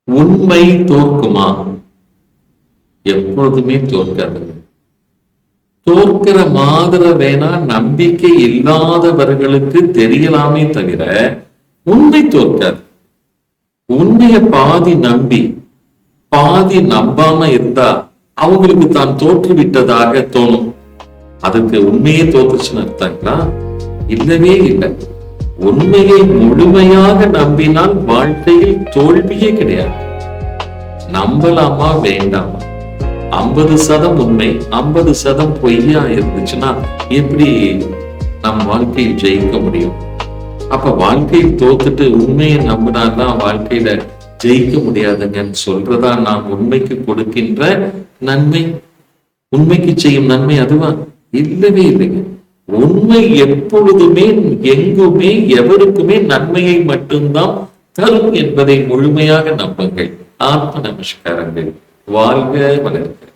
உண்மை தோற்குமா? எப்பொழுதுமே தோற்காது. தோற்கிற மாதிரி வேணா நம்பிக்கை இல்லாதவர்களுக்கு தெரியலாமே தவிர உண்மை தோற்காது. உண்மைய பாதி நம்பி பாதி நம்பாம இருந்தா அவங்களுக்கு தான் தோற்று விட்டதாக தோணும். அதுக்கு உண்மையே தோற்றுச்சுன்னு அர்த்தங்களா? இல்லவே இல்லை. உண்மையை முழுமையாக நம்பினால் வாழ்க்கையில் தோல்வியே கிடையாது. நம்பலாமா வேண்டாமா? 50% உண்மை 50% பொய்யா இருந்துச்சுன்னா எப்படி நம் வாழ்க்கையில் ஜெயிக்க முடியும்? அப்ப வாழ்க்கையில் தோத்துட்டு உண்மையை நம்பினாதான் வாழ்க்கையில ஜெயிக்க முடியாதுங்கன்னு சொல்றதா நாம் உண்மைக்கு கொடுக்கின்ற நன்மை? உண்மைக்கு செய்யும் நன்மை அதுவா? இல்லவே இல்லைங்க. உண்மை எப்பொழுதுமே எங்குமே எவருக்குமே நன்மையை மட்டும்தான் தரும் என்பதை முழுமையாக நம்புங்கள். ஆத்ம நமஸ்காரங்கள். வாழ்க வளர்க.